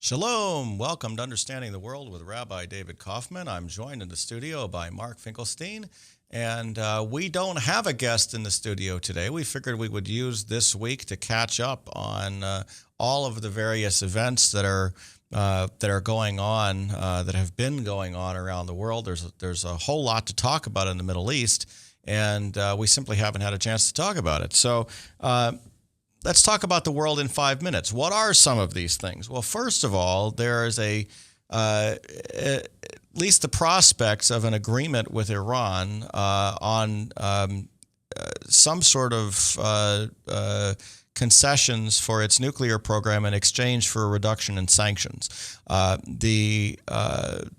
Shalom. Welcome to Understanding the World with Rabbi David Kaufman. I'm joined in the studio by Mark Finkelstein, and we don't have a guest in the studio today. We figured we would use this week to catch up on all of the various events that are going on, that have been going on around the world. There's a whole lot to talk about in the Middle East, and we simply haven't had a chance to talk about it. So let's talk about the world in 5 minutes. What are some of these things? Well, first of all, there is at least the prospects of an agreement with Iran on some sort of concessions for its nuclear program in exchange for a reduction in sanctions. The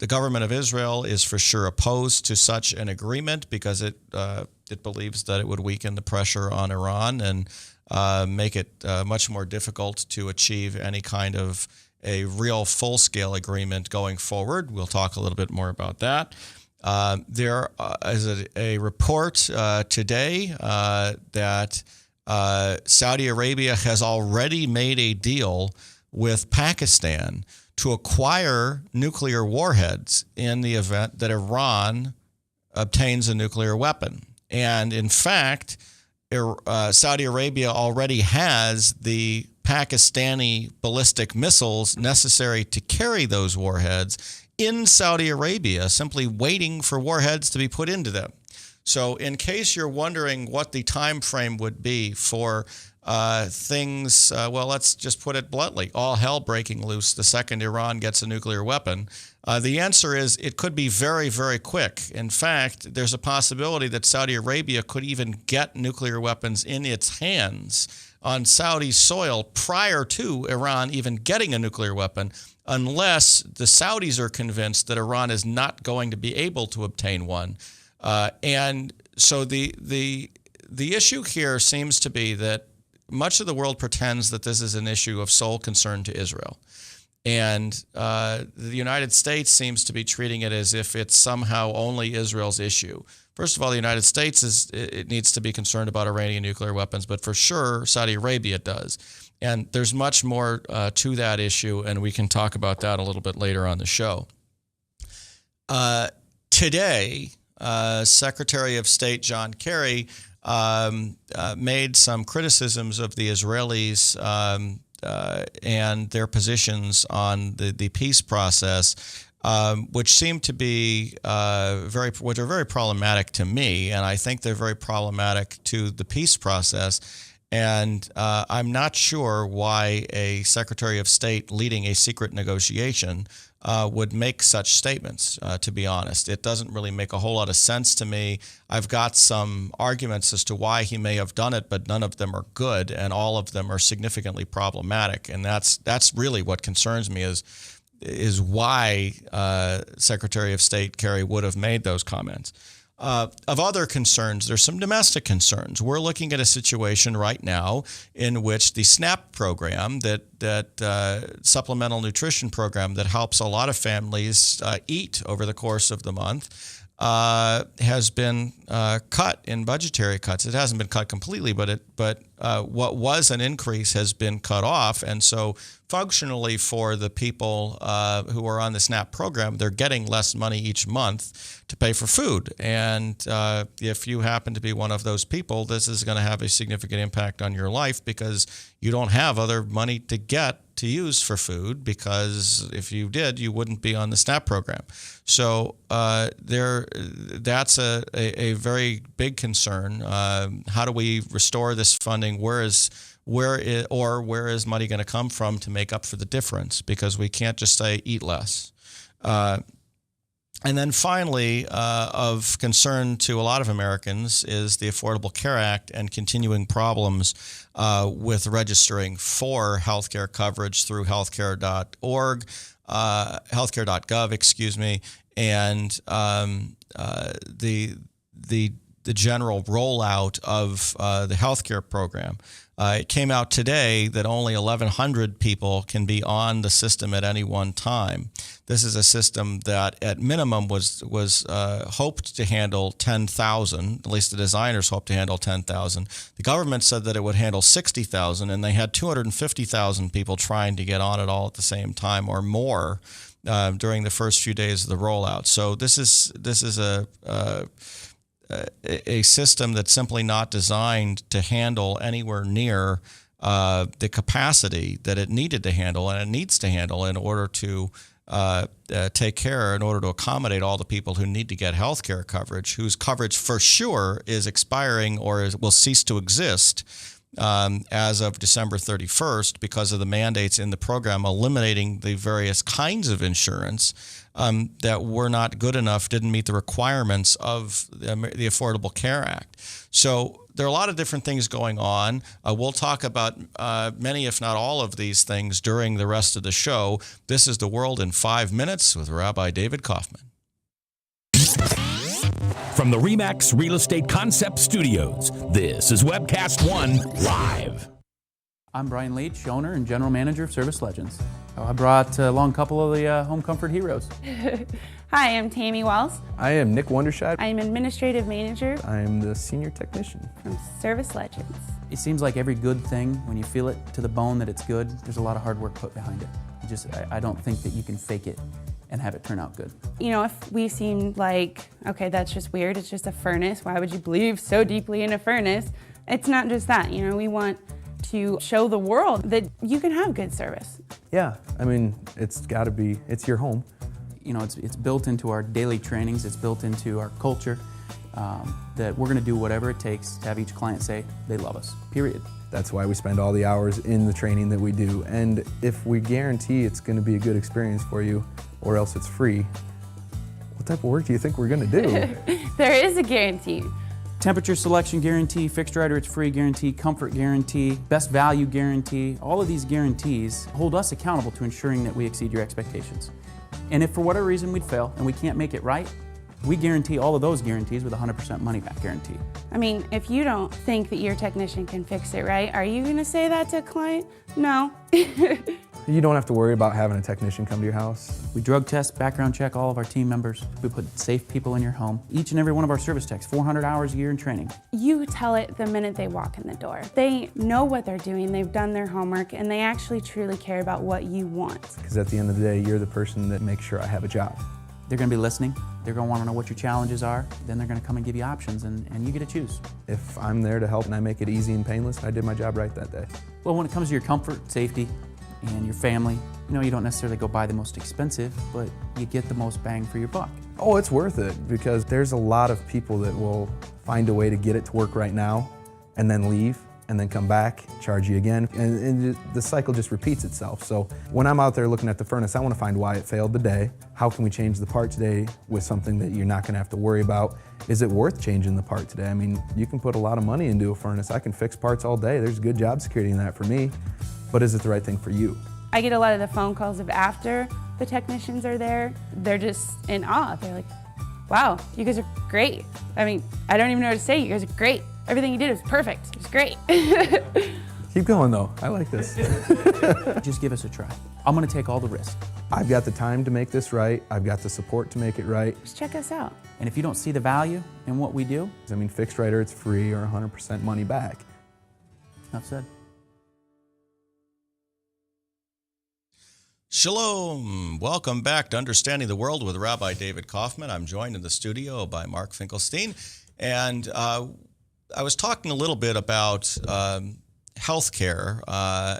government of Israel is for sure opposed to such an agreement because it believes that it would weaken the pressure on Iran and make it much more difficult to achieve any kind of a real full-scale agreement going forward. We'll talk a little bit more about that. There is a report today that Saudi Arabia has already made a deal with Pakistan to acquire nuclear warheads in the event that Iran obtains a nuclear weapon. And in fact, Saudi Arabia already has the Pakistani ballistic missiles necessary to carry those warheads in Saudi Arabia, simply waiting for warheads to be put into them. So in case you're wondering what the time frame would be for things, well, let's just put it bluntly, all hell breaking loose the second Iran gets a nuclear weapon, the answer is it could be very, very quick. In fact, there's a possibility that Saudi Arabia could even get nuclear weapons in its hands on Saudi soil prior to Iran even getting a nuclear weapon, unless the Saudis are convinced that Iran is not going to be able to obtain one. And so the issue here seems to be that much of the world pretends that this is an issue of sole concern to Israel. And the United States seems to be treating it as if it's somehow only Israel's issue. First of all, the United States it needs to be concerned about Iranian nuclear weapons, but for sure Saudi Arabia does. And there's much more to that issue, and we can talk about that a little bit later on the show. Today, Secretary of State John Kerry made some criticisms of the Israelis and their positions on the peace process, which seem to be which are very problematic to me, and I think they're very problematic to the peace process. And I'm not sure why a Secretary of State leading a secret negotiation would make such statements, to be honest. It doesn't really make a whole lot of sense to me. I've got some arguments as to why he may have done it, but none of them are good, and all of them are significantly problematic. And that's really what concerns me is why Secretary of State Kerry would have made those comments. Of other concerns, there's some domestic concerns. We're looking at a situation right now in which the SNAP program, that supplemental nutrition program that helps a lot of families eat over the course of the month, has been cut in budgetary cuts. It hasn't been cut completely, but what was an increase has been cut off. And so functionally for the people who are on the SNAP program, they're getting less money each month to pay for food. And if you happen to be one of those people, this is going to have a significant impact on your life because you don't have other money to get to use for food, because if you did, you wouldn't be on the SNAP program. So that's a very big concern. How do we restore this funding? Where is money going to come from to make up for the difference? Because we can't just say eat less. And then finally, of concern to a lot of Americans is the Affordable Care Act and continuing problems with registering for healthcare coverage through healthcare.org, healthcare.gov, excuse me, and the general rollout of the healthcare program. It came out today that only 1,100 people can be on the system at any one time. This is a system that, at minimum, was hoped to handle 10,000. At least the designers hoped to handle 10,000. The government said that it would handle 60,000, and they had 250,000 people trying to get on it all at the same time or more during the first few days of the rollout. So this is a system that's simply not designed to handle anywhere near the capacity that it needed to handle and it needs to handle in order to take care, in order to accommodate all the people who need to get health care coverage, whose coverage for sure is expiring or will cease to exist as of December 31st because of the mandates in the program eliminating the various kinds of insurance that were not good enough, didn't meet the requirements of the Affordable Care Act. So there are a lot of different things going on. We'll talk about many, if not all, of these things during the rest of the show. This is The World in 5 Minutes with Rabbi David Kaufman. From the RE/MAX Real Estate Concept Studios, this is Webcast One Live. I'm Brian Leach, owner and general manager of Service Legends. I brought along a couple of the home comfort heroes. Hi, I'm Tammy Wells. I am Nick Wondershide. I'm administrative manager I am the senior technician from Service Legends. It seems like every good thing, when you feel it to the bone that it's good, there's a lot of hard work put behind it. I don't think that you can fake it and have it turn out good. You know, if we seem like, okay, that's just weird, it's just a furnace, why would you believe so deeply in a furnace? It's not just that, you know, we want to show the world that you can have good service. Yeah, I mean, it's your home. You know, it's built into our daily trainings, it's built into our culture, that we're gonna do whatever it takes to have each client say they love us, period. That's why we spend all the hours in the training that we do. And if we guarantee it's gonna be a good experience for you, or else it's free, what type of work do you think we're gonna do? There is a guarantee. Temperature selection guarantee, fixed right or it's free guarantee, comfort guarantee, best value guarantee. All of these guarantees hold us accountable to ensuring that we exceed your expectations. And if for whatever reason we'd fail and we can't make it right, we guarantee all of those guarantees with a 100% money back guarantee. I mean, if you don't think that your technician can fix it right, are you gonna say that to a client? No. You don't have to worry about having a technician come to your house. We drug test, background check all of our team members. We put safe people in your home. Each and every one of our service techs, 400 hours a year in training. You tell it the minute they walk in the door. They know what they're doing, they've done their homework, and they actually truly care about what you want. Because at the end of the day, you're the person that makes sure I have a job. They're gonna be listening. They're gonna wanna know what your challenges are. Then they're gonna come and give you options, and you get to choose. If I'm there to help and I make it easy and painless, I did my job right that day. Well, when it comes to your comfort, safety, and your family, you know, you don't necessarily go buy the most expensive, but you get the most bang for your buck. Oh, it's worth it, because there's a lot of people that will find a way to get it to work right now and then leave and then come back, charge you again, and the cycle just repeats itself. So when I'm out there looking at the furnace, I want to find why it failed today. How can we change the part today with something that you're not going to have to worry about? Is it worth changing the part today? I mean, you can put a lot of money into a furnace. I can fix parts all day. There's good job security in that for me, but is it the right thing for you? I get a lot of the phone calls of after the technicians are there. They're just in awe. They're like, wow, you guys are great. I mean, I don't even know what to say. You guys are great. Everything you did was perfect. It was great. Keep going though, I like this. Just give us a try. I'm gonna take all the risk. I've got the time to make this right. I've got the support to make it right. Just check us out. And if you don't see the value in what we do, I mean, fixed right or it's free or 100% money back. enough said. Shalom. Welcome back to Understanding the World with Rabbi David Kaufman. I'm joined in the studio by Mark Finkelstein. And I was talking a little bit about healthcare.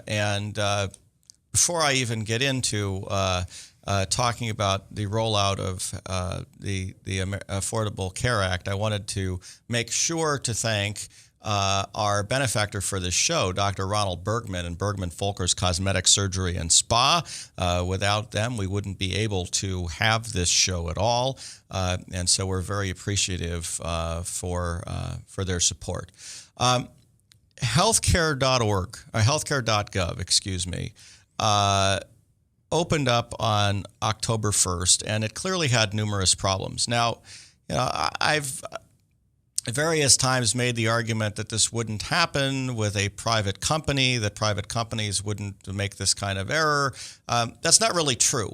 And before I even get into talking about the rollout of the Affordable Care Act, I wanted to make sure to thank our benefactor for this show, Dr. Ronald Bergman and Bergman Folkers Cosmetic Surgery and Spa. Without them, we wouldn't be able to have this show at all, and so we're very appreciative for their support. Healthcare.org, healthcare.gov, excuse me, opened up on October 1st, and it clearly had numerous problems. Now, you know, at various times made the argument that this wouldn't happen with a private company, that private companies wouldn't make this kind of error. That's not really true.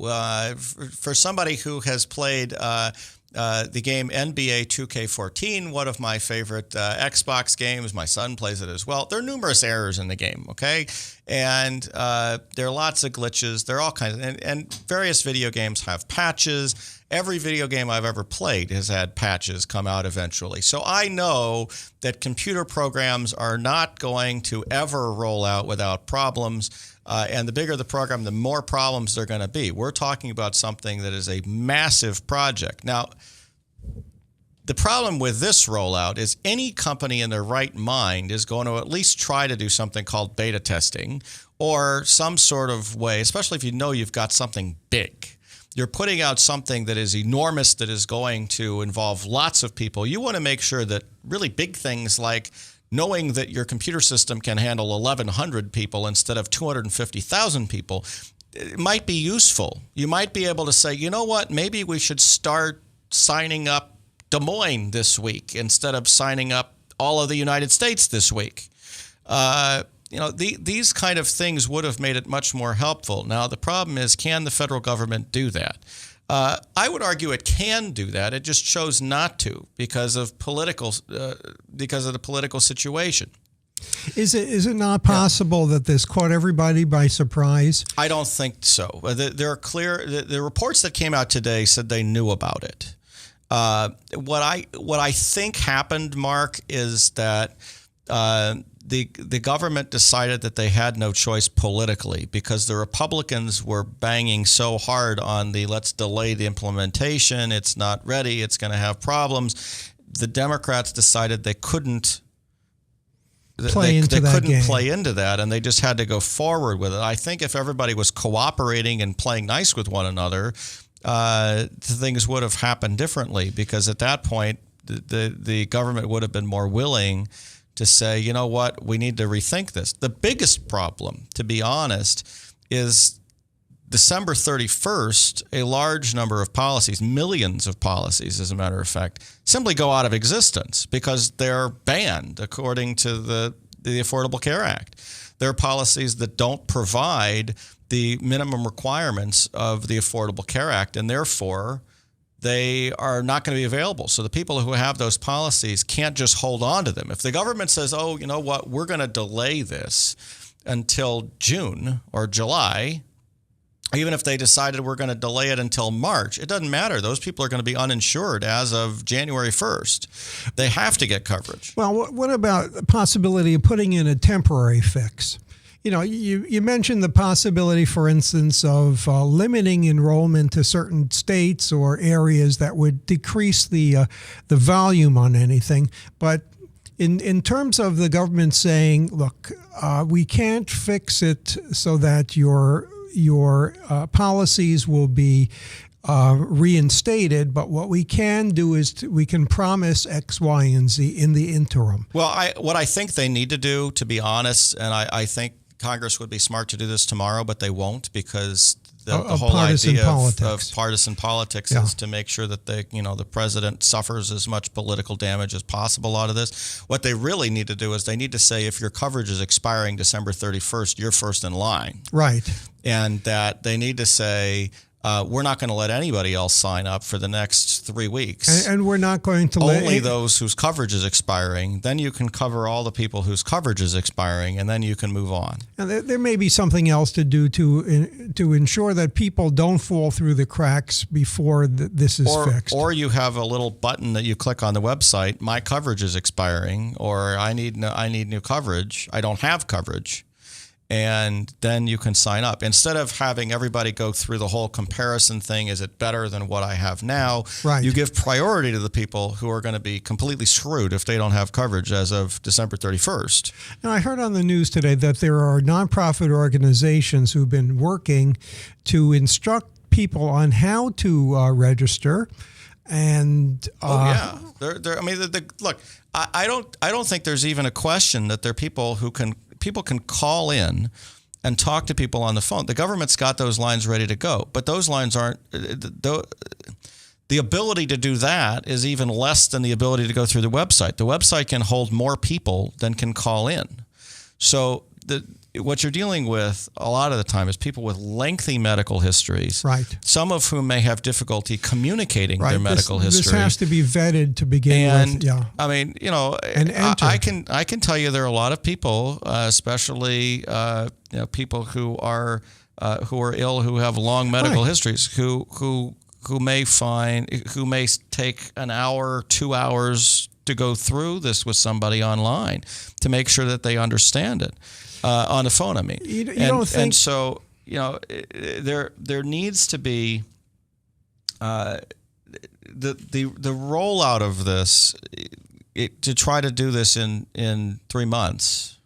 For somebody who has played the game NBA 2K14, one of my favorite Xbox games, my son plays it as well. There are numerous errors in the game, okay? And there are lots of glitches. There are all kinds of, and various video games have patches. Every video game I've ever played has had patches come out eventually. So I know that computer programs are not going to ever roll out without problems. And the bigger the program, the more problems there are going to be. We're talking about something that is a massive project. Now, the problem with this rollout is any company in their right mind is going to at least try to do something called beta testing or some sort of way, especially if you know you've got something big. You're putting out something that is enormous, that is going to involve lots of people. You want to make sure that really big things like knowing that your computer system can handle 1,100 people instead of 250,000 people, it might be useful. You might be able to say, you know what, maybe we should start signing up Des Moines this week instead of signing up all of the United States this week. These kind of things would have made it much more helpful. Now, the problem is, can the federal government do that? I would argue it can do that. It just chose not to because of the political situation. Is it not possible that this caught everybody by surprise? I don't think so. There are clear. The reports that came out today said they knew about it. What I think happened, Mark, is that the government decided that they had no choice politically because the Republicans were banging so hard on the let's delay the implementation, it's not ready, it's going to have problems. The Democrats decided they couldn't play into that, and they just had to go forward with it. I think if everybody was cooperating and playing nice with one another, things would have happened differently because at that point the government would have been more willing to say, you know what, we need to rethink this. The biggest problem, to be honest, is December 31st, a large number of policies, millions of policies, as a matter of fact, simply go out of existence because they're banned according to the Affordable Care Act. There are policies that don't provide the minimum requirements of the Affordable Care Act, and therefore they are not going to be available. So the people who have those policies can't just hold on to them. If the government says, oh, you know what, we're going to delay this until June or July, even if they decided we're going to delay it until March, it doesn't matter. Those people are going to be uninsured as of January 1st. They have to get coverage. Well, what about the possibility of putting in a temporary fix? You know, you mentioned the possibility, for instance, of limiting enrollment to certain states or areas that would decrease the volume on anything. But in terms of the government saying, look, we can't fix it so that your policies will be reinstated, but what we can do is we can promise X, Y, and Z in the interim. Well, what I think they need to do, to be honest, and I think Congress would be smart to do this tomorrow, but they won't because the whole idea of partisan politics is to make sure that the president suffers as much political damage as possible out of this. What they really need to do is they need to say if your coverage is expiring December 31st, you're first in line. Right. And that they need to say, we're not going to let anybody else sign up for the next 3 weeks. And we're not going to only those whose coverage is expiring. Then you can cover all the people whose coverage is expiring, and then you can move on. And there may be something else to do to ensure that people don't fall through the cracks before this is fixed. Or you have a little button that you click on the website, my coverage is expiring, or I need new coverage. I don't have coverage. And then you can sign up. Instead of having everybody go through the whole comparison thing, is it better than what I have now? Right. You give priority to the people who are going to be completely screwed if they don't have coverage as of December 31st. Now, I heard on the news today that there are nonprofit organizations who've been working to instruct people on how to register. And look, I don't think there's even a question that there are people who can call in and talk to people on the phone. The government's got those lines ready to go, but those lines aren't. the ability to do that is even less than the ability to go through the website. The website can hold more people than can call in. So what you're dealing with a lot of the time is people with lengthy medical histories, Right. some of whom may have difficulty communicating their medical history. This has to be vetted to begin And with. Yeah. I mean, you know, And I can tell you there are a lot of people, especially people who are ill, who have long medical Right. histories, who may take an hour, 2 hours to go through this with somebody online to make sure that they understand it on the phone. I mean, You don't think? and so there needs to be the rollout of this to try to do this in 3 months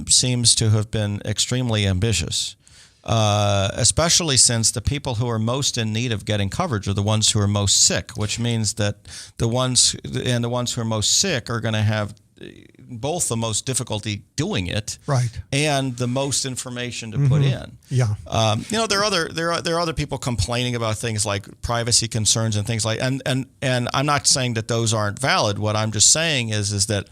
seems to have been extremely ambitious. Especially since the people who are most in need of getting coverage are the ones who are most sick, which means that the ones who are most sick are going to have both the most difficulty doing it, Right. and the most information to put in. Yeah. There are other people complaining about things like privacy concerns and things like, and I'm not saying that those aren't valid. What I'm just saying is that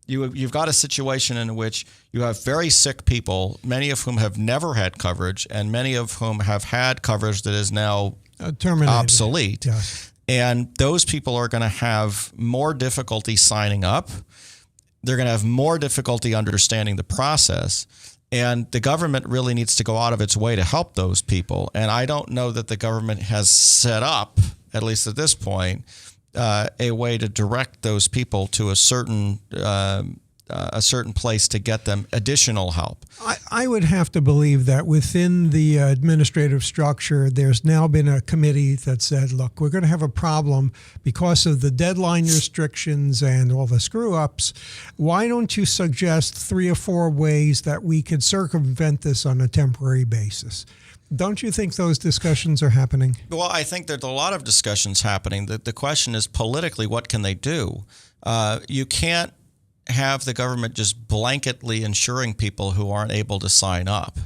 you've got a situation in which you have very sick people, many of whom have never had coverage, and many of whom have had coverage that is now Terminated. obsolete. Yes. And those people are going to have more difficulty signing up. They're going to have more difficulty understanding the process. And the government really needs to go out of its way to help those people. And I don't know that the government has set up, at least at this point, a way to direct those people to a certain place to get them additional help. I would have to believe that within the administrative structure, there's now been a committee that said, look, we're going to have a problem because of the deadline restrictions and all the screw-ups. Why don't you suggest 3 or 4 ways that we could circumvent this on a temporary basis? Don't you think those discussions are happening? Well, I think there's a lot of discussions happening. The question is politically, what can they do? You can't have the government just blanketly insuring people who aren't able to sign up.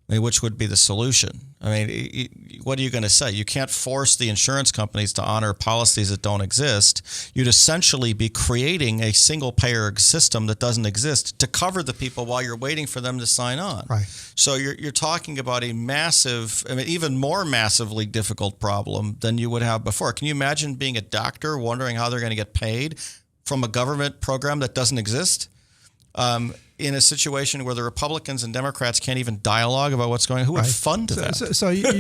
I mean, which would be the solution? I mean, what are you going to say? You can't force the insurance companies to honor policies that don't exist. You'd essentially be creating a single-payer system that doesn't exist to cover the people while you're waiting for them to sign on. Right. So you're talking about a massive, I mean, even more massively difficult problem than you would have before. Can you imagine being a doctor wondering how they're going to get paid from a government program that doesn't exist? In a situation where the Republicans and Democrats can't even dialogue about what's going on, who would fund that? So you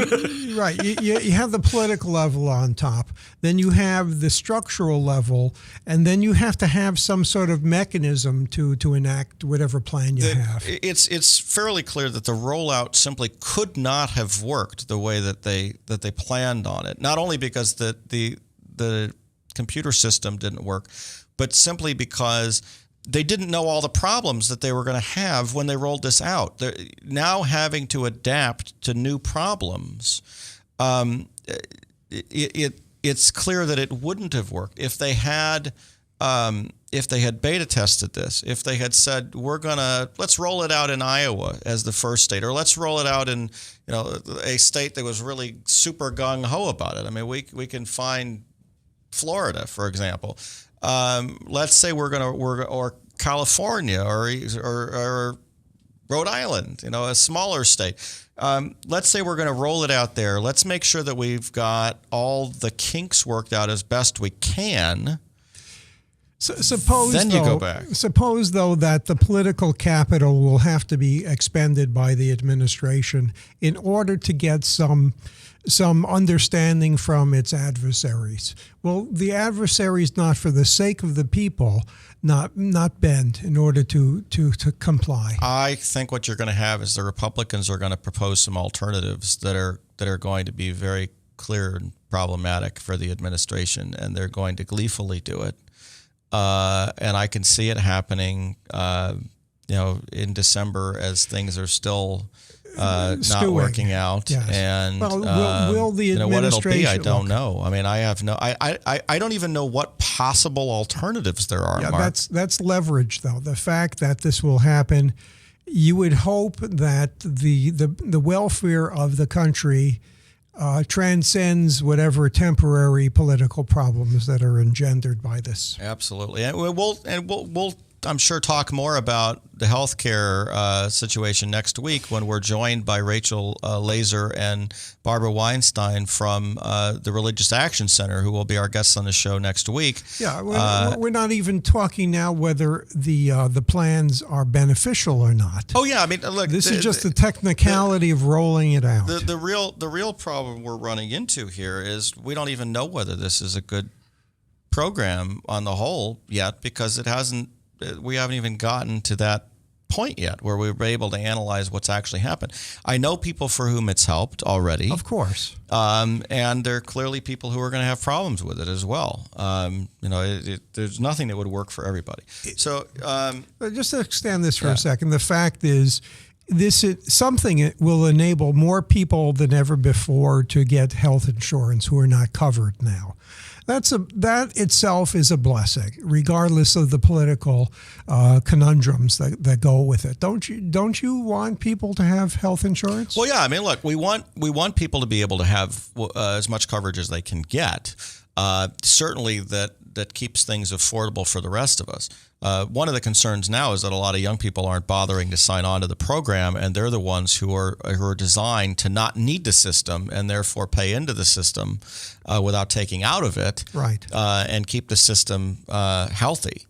have the political level on top, then you have the structural level, and then you have to have some sort of mechanism to enact whatever plan you have. It's fairly clear that the rollout simply could not have worked the way that they planned on it. Not only because the computer system didn't work, but simply because they didn't know all the problems that they were going to have when they rolled this out. They're now having to adapt to new problems. It's clear that it wouldn't have worked if they had beta tested this. If they had said, let's roll it out in Iowa as the first state, or let's roll it out in a state that was really super gung ho about it. I mean, we can find Florida, for example. Let's say or California or Rhode Island, a smaller state. Let's say we're going to roll it out there. Let's make sure that we've got all the kinks worked out as best we can. Suppose though that the political capital will have to be expended by the administration in order to get some understanding from its adversaries. Well, the adversaries, not for the sake of the people, not bend in order to comply. I think what you're going to have is the Republicans are going to propose some alternatives that are going to be very clear and problematic for the administration, and they're going to gleefully do it. And I can see it happening, in December as things are still not working out. Yes. And will the administration what it'll be, I don't know. I mean, I don't even know what possible alternatives there are. Yeah, Mark. that's leverage, though. The fact that this will happen, you would hope that the welfare of the country transcends whatever temporary political problems that are engendered by this. Absolutely, and we'll I'm sure talk more about the healthcare situation next week when we're joined by Rachel Laser and Barbara Weinstein from the Religious Action Center, who will be our guests on the show next week. Yeah, we're not even talking now whether the plans are beneficial or not. Oh yeah, I mean, look, this is just the technicality of rolling it out. The real problem we're running into here is we don't even know whether this is a good program on the whole yet, because we haven't even gotten to that point yet where we were able to analyze what's actually happened. I know people for whom it's helped already. Of course. And there are clearly people who are going to have problems with it as well. There's nothing that would work for everybody. So just to extend this for a second, the fact is, this is something that will enable more people than ever before to get health insurance who are not covered now. That itself is a blessing, regardless of the political conundrums that go with it. Don't you want people to have health insurance? Well, yeah. I mean, look, we want people to be able to have as much coverage as they can get. Certainly, that keeps things affordable for the rest of us. One of the concerns now is that a lot of young people aren't bothering to sign on to the program, and they're the ones who are designed to not need the system and therefore pay into the system without taking out of it, right? And keep the system healthy.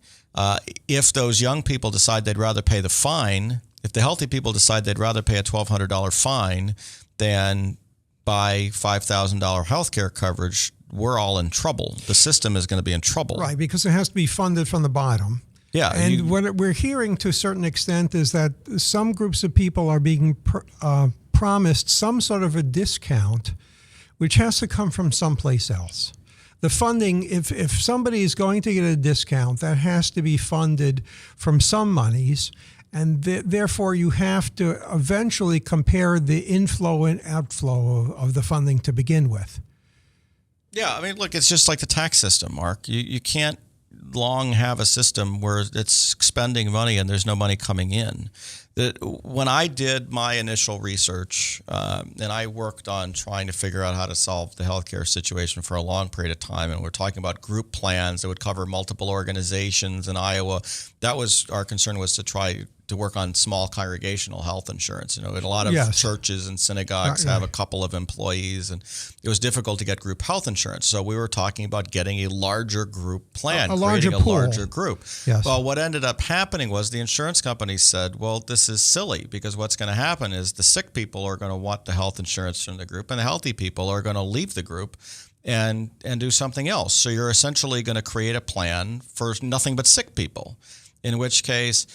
If those young people decide they'd rather pay the fine, if the healthy people decide they'd rather pay a $1,200 fine than buy $5,000 health care coverage, we're all in trouble. The system is going to be in trouble. Right, because it has to be funded from the bottom. Yeah. And what we're hearing to a certain extent is that some groups of people are being promised some sort of a discount, which has to come from someplace else. The funding, if somebody is going to get a discount, that has to be funded from some monies. And therefore, you have to eventually compare the inflow and outflow of the funding to begin with. Yeah, I mean, look, it's just like the tax system, Mark. You can't long have a system where it's spending money and there's no money coming in. When I did my initial research, and I worked on trying to figure out how to solve the healthcare situation for a long period of time, and we're talking about group plans that would cover multiple organizations in Iowa. That was our concern, was to try to work on small congregational health insurance. You know, and a lot of churches and synagogues have a couple of employees, and it was difficult to get group health insurance. So we were talking about getting a larger group plan, creating a larger group. Yes. Well, what ended up happening was the insurance companies said, well, this is silly, because what's going to happen is the sick people are going to want the health insurance from the group, and the healthy people are going to leave the group and do something else. So you're essentially going to create a plan for nothing but sick people, in which case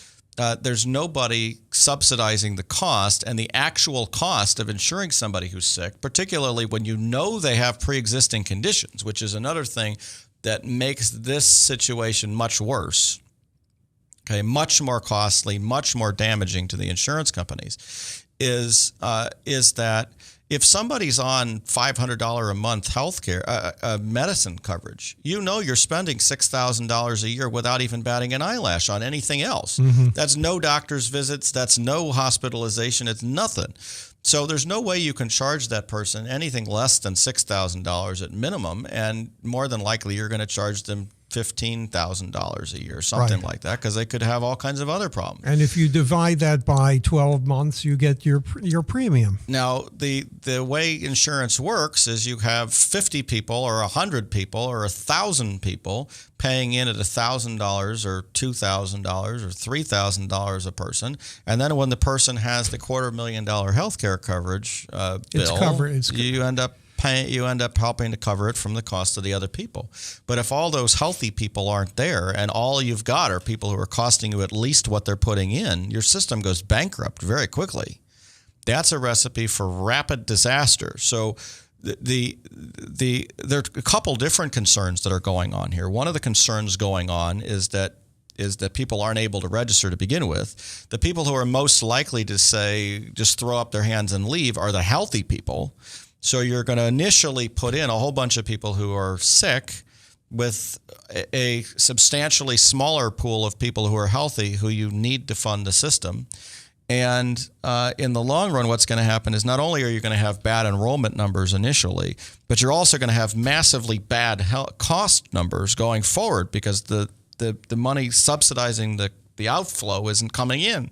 there's nobody subsidizing the cost, and the actual cost of insuring somebody who's sick, particularly when you know they have pre-existing conditions, which is another thing that makes this situation much worse. Okay, much more costly, much more damaging to the insurance companies, is that if somebody's on $500 a month healthcare medicine coverage, you know you're spending $6,000 a year without even batting an eyelash on anything else. Mm-hmm. That's no doctor's visits. That's no hospitalization. It's nothing. So there's no way you can charge that person anything less than $6,000 at minimum, and more than likely you're going to charge them $15,000 a year, something like that, because they could have all kinds of other problems. And if you divide that by 12 months, you get your premium. Now, the way insurance works is you have 50 people or 100 people or 1,000 people paying in at $1,000 or $2,000 or $3,000 a person, and then when the person has the $250,000 health care coverage bill, it's covered. You end up helping to cover it from the cost of the other people. But if all those healthy people aren't there, and all you've got are people who are costing you at least what they're putting in, your system goes bankrupt very quickly. That's a recipe for rapid disaster. So there are a couple different concerns that are going on here. One of the concerns going on is that people aren't able to register to begin with. The people who are most likely to say, just throw up their hands and leave, are the healthy people. So you're going to initially put in a whole bunch of people who are sick with a substantially smaller pool of people who are healthy who you need to fund the system. And in the long run, what's going to happen is not only are you going to have bad enrollment numbers initially, but you're also going to have massively bad cost numbers going forward because the money subsidizing the outflow isn't coming in.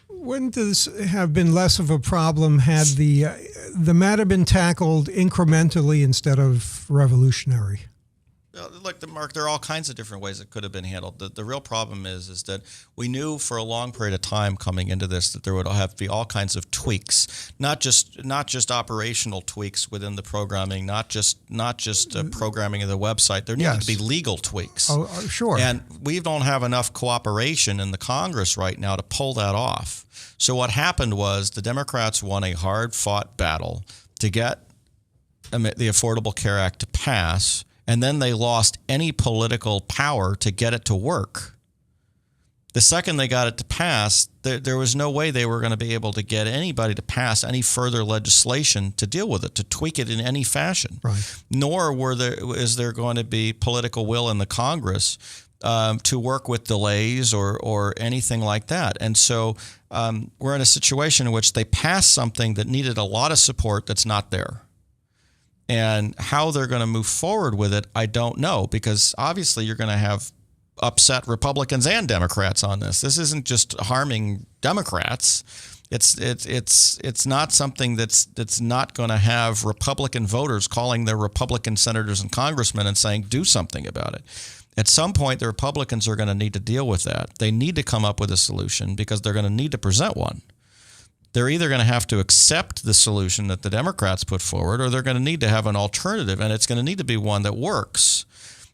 Wouldn't this have been less of a problem had the matter been tackled incrementally instead of revolutionary? Look, Mark, there are all kinds of different ways it could have been handled. The real problem is that we knew for a long period of time coming into this that there would have to be all kinds of tweaks, not just operational tweaks within the programming, not just programming of the website. There needed to be legal tweaks. Oh, sure. And we don't have enough cooperation in the Congress right now to pull that off. So what happened was the Democrats won a hard-fought battle to get the Affordable Care Act to pass, and then they lost any political power to get it to work. The second they got it to pass, there was no way they were going to be able to get anybody to pass any further legislation to deal with it, to tweak it in any fashion. Right. Nor is there going to be political will in the Congress to work with delays or anything like that. And so we're in a situation in which they passed something that needed a lot of support that's not there. And how they're going to move forward with it, I don't know, because obviously you're going to have upset Republicans and Democrats on this. This isn't just harming Democrats. It's not something that's not going to have Republican voters calling their Republican senators and congressmen and saying, do something about it. At some point, the Republicans are going to need to deal with that. They need to come up with a solution because they're going to need to present one. They're either going to have to accept the solution that the Democrats put forward, or they're going to need to have an alternative, and it's going to need to be one that works.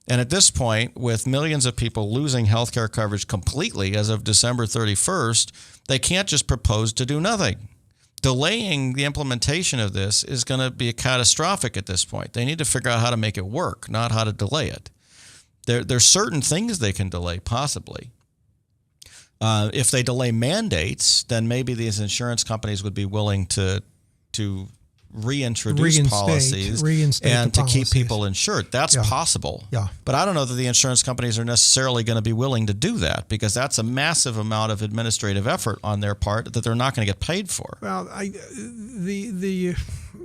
And at this point, with millions of people losing health care coverage completely as of December 31st, they can't just propose to do nothing. Delaying the implementation of this is going to be catastrophic at this point. They need to figure out how to make it work, not how to delay it. There's certain things they can delay, possibly. If they delay mandates, then maybe these insurance companies would be willing to reinstate policies and to keep people insured. That's possible. Yeah. But I don't know that the insurance companies are necessarily going to be willing to do that because that's a massive amount of administrative effort on their part that they're not going to get paid for. Well,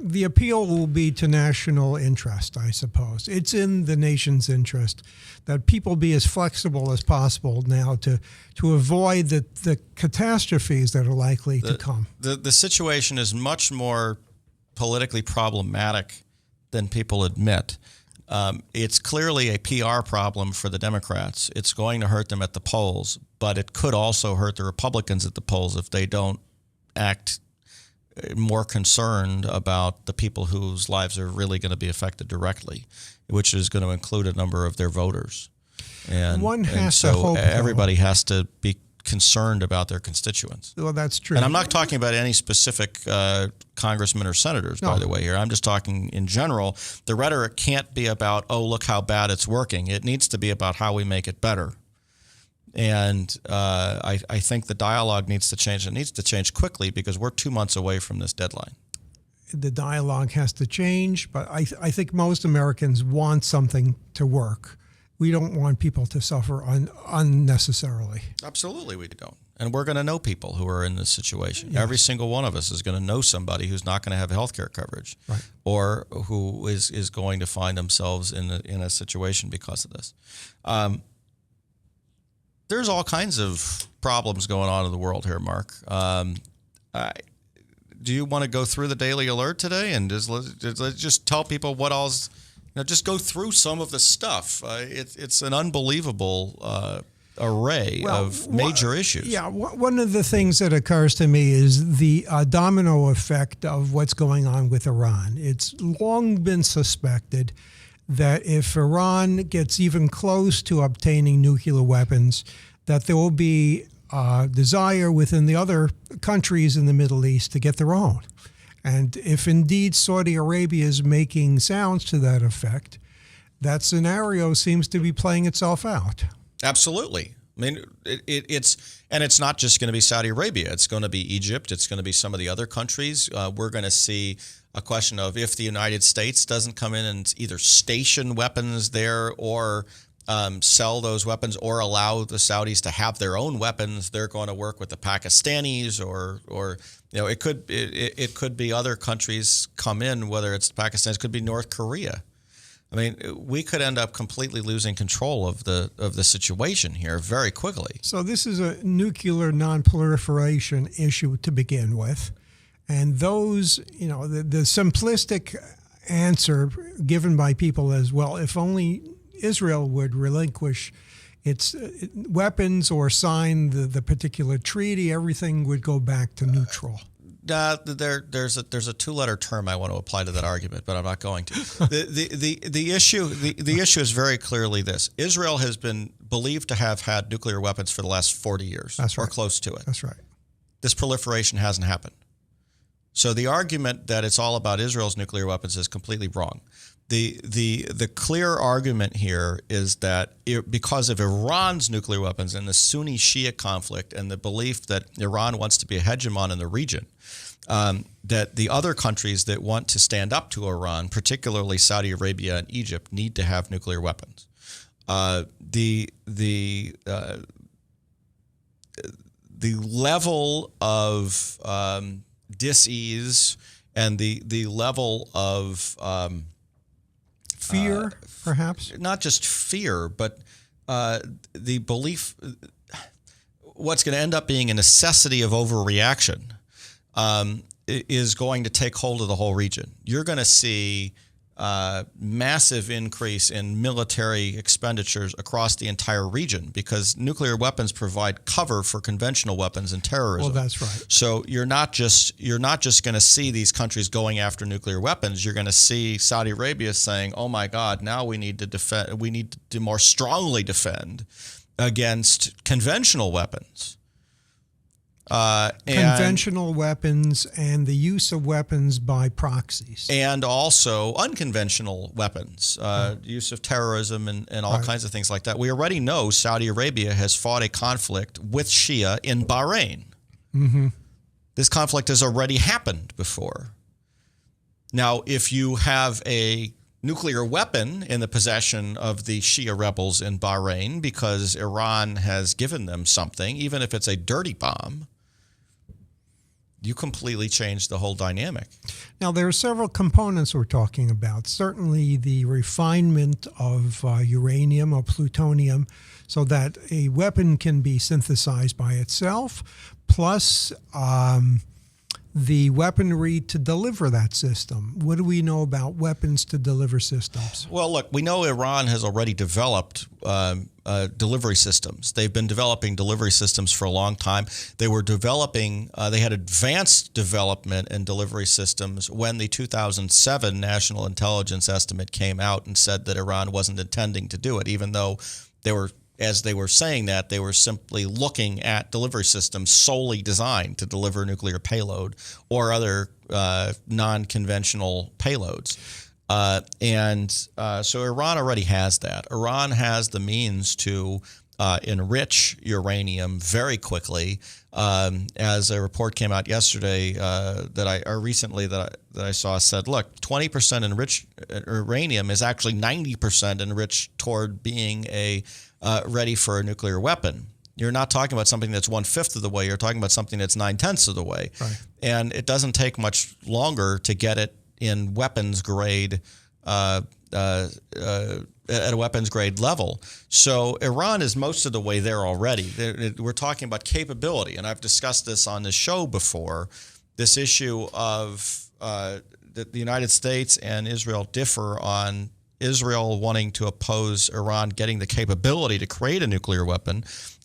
the appeal will be to national interest, I suppose. It's in the nation's interest that people be as flexible as possible now to avoid the catastrophes that are likely to come. The situation is much more politically problematic than people admit. It's clearly a PR problem for the Democrats. It's going to hurt them at the polls, but it could also hurt the Republicans at the polls if they don't act more concerned about the people whose lives are really going to be affected directly, which is going to include a number of their voters. And so hope, everybody has to be concerned about their constituents. Well, that's true. And I'm not talking about any specific congressmen or senators, by the way, here. I'm just talking in general. The rhetoric can't be about, oh, look how bad it's working. It needs to be about how we make it better. And I think the dialogue needs to change. It needs to change quickly because we're 2 months away from this deadline. The dialogue has to change, but I think most Americans want something to work. We don't want people to suffer unnecessarily. Absolutely we don't. And we're going to know people who are in this situation. Yes. Every single one of us is going to know somebody who's not going to have health care coverage, right, or who is going to find themselves in a situation because of this. There's all kinds of problems going on in the world here, Mark. Do you want to go through the Daily Alert today and just tell people what all's, just go through some of the stuff. It's an unbelievable array of major issues. Yeah, one of the things that occurs to me is the domino effect of what's going on with Iran. It's long been suspected that if Iran gets even close to obtaining nuclear weapons, that there will be a desire within the other countries in the Middle East to get their own. And if indeed Saudi Arabia is making sounds to that effect, that scenario seems to be playing itself out. Absolutely. I mean, it's not just going to be Saudi Arabia. It's going to be Egypt. It's going to be some of the other countries. We're going to see a question of if the United States doesn't come in and either station weapons there or sell those weapons or allow the Saudis to have their own weapons. They're going to work with the Pakistanis, or it could be other countries come in, whether it's the Pakistanis, it could be North Korea. I mean, we could end up completely losing control of the situation here very quickly. So this is a nuclear non-proliferation issue to begin with. And those, the simplistic answer given by people is, well, if only Israel would relinquish its weapons or sign the particular treaty, everything would go back to neutral. There's a two-letter term I want to apply to that argument, but I'm not going to. The issue is very clearly this: Israel has been believed to have had nuclear weapons for the last 40 years, That's right. or close to it. That's right. This proliferation hasn't happened. So the argument that it's all about Israel's nuclear weapons is completely wrong. The clear argument here is that because of Iran's nuclear weapons and the Sunni-Shia conflict and the belief that Iran wants to be a hegemon in the region, that the other countries that want to stand up to Iran, particularly Saudi Arabia and Egypt, need to have nuclear weapons. The level of dis-ease and the level of fear, perhaps? Not just fear, but the belief what's going to end up being a necessity of overreaction is going to take hold of the whole region. You're going to see massive increase in military expenditures across the entire region because nuclear weapons provide cover for conventional weapons and terrorism. Well, that's right. So you're not just going to see these countries going after nuclear weapons. You're going to see Saudi Arabia saying, "Oh my God, now we need to defend. We need to more strongly defend against conventional weapons." Conventional weapons and the use of weapons by proxies. And also unconventional weapons, use of terrorism and all kinds of things like that. We already know Saudi Arabia has fought a conflict with Shia in Bahrain. Mm-hmm. This conflict has already happened before. Now, if you have a nuclear weapon in the possession of the Shia rebels in Bahrain because Iran has given them something, even if it's a dirty bomb, you completely change the whole dynamic. Now, there are several components we're talking about. Certainly the refinement of uranium or plutonium so that a weapon can be synthesized by itself, plus the weaponry to deliver that system. What do we know about weapons to deliver systems? Well, look, we know Iran has already developed delivery systems. They've been developing delivery systems for a long time. They were developing, they had advanced development and delivery systems when the 2007 National Intelligence Estimate came out and said that Iran wasn't intending to do it, even though they were, as they were saying that, they were simply looking at delivery systems solely designed to deliver nuclear payload or other non-conventional payloads. So Iran already has that. Iran has the means to enrich uranium very quickly. As a report came out yesterday that I saw said, look, 20% enriched uranium is actually 90% enriched toward being ready for a nuclear weapon. You're not talking about something that's 1/5 of the way. You're talking about something that's 9/10 of the way. Right. And it doesn't take much longer to get it in weapons grade at a weapons grade level. So Iran is most of the way there already. We're talking about capability, and I've discussed this on this show before. This issue of that the United States and Israel differ on Israel wanting to oppose Iran getting the capability to create a nuclear weapon,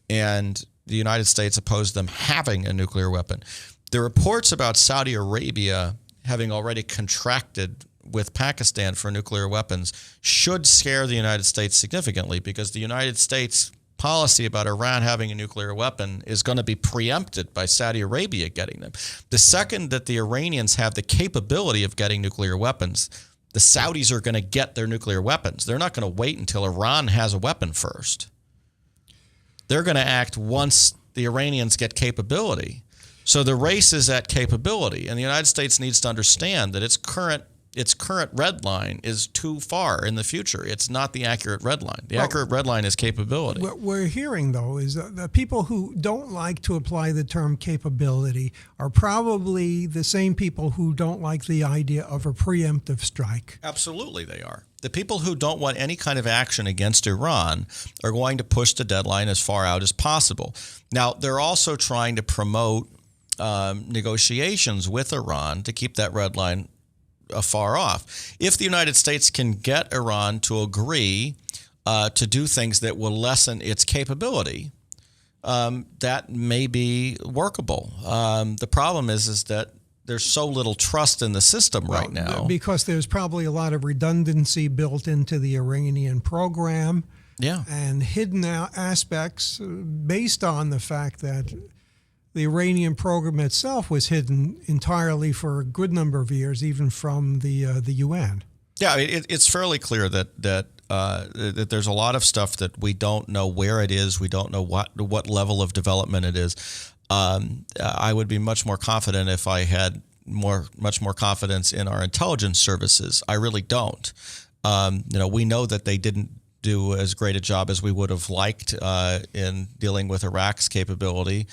and the United States opposed them having a nuclear weapon. The reports about Saudi Arabia having already contracted with Pakistan for nuclear weapons should scare the United States significantly, because the United States policy about Iran having a nuclear weapon is going to be preempted by Saudi Arabia getting them. The second that the Iranians have the capability of getting nuclear weapons, the Saudis are going to get their nuclear weapons. They're not going to wait until Iran has a weapon first. They're going to act once the Iranians get capability. So the race is at capability, and the United States needs to understand that its current its current red line is too far in the future. It's not the accurate red line. The accurate red line is capability. What we're hearing, though, is that the people who don't like to apply the term capability are probably the same people who don't like the idea of a preemptive strike. Absolutely, they are. The people who don't want any kind of action against Iran are going to push the deadline as far out as possible. Now, they're also trying to promote negotiations with Iran to keep that red line afar off. If the United States can get Iran to agree to do things that will lessen its capability, that may be workable. The problem is that there's so little trust in the system right now. Because there's probably a lot of redundancy built into the Iranian program. Yeah. And hidden aspects based on the fact that the Iranian program itself was hidden entirely for a good number of years, even from the UN. Yeah, it's fairly clear that there's a lot of stuff that we don't know where it is. We don't know what level of development it is. I would be much more confident if I had much more confidence in our intelligence services. I really don't. We know that they didn't do as great a job as we would have liked in dealing with Iraq's capability.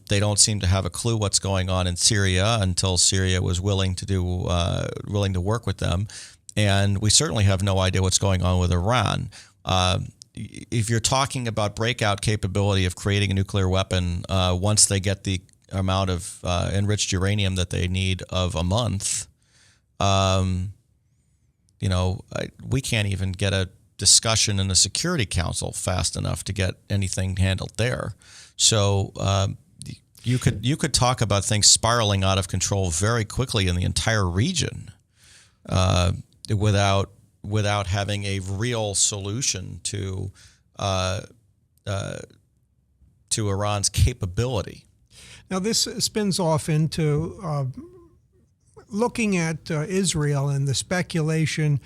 They don't seem to have a clue what's going on in Syria until Syria was willing to work with them, and we certainly have no idea what's going on with Iran. If you're talking about breakout capability of creating a nuclear weapon once they get the amount of enriched uranium that they need of a month, we can't even get a discussion in the Security Council fast enough to get anything handled there. So you could talk about things spiraling out of control very quickly in the entire region without having a real solution to Iran's capability. Now this spins off into looking at Israel and the speculation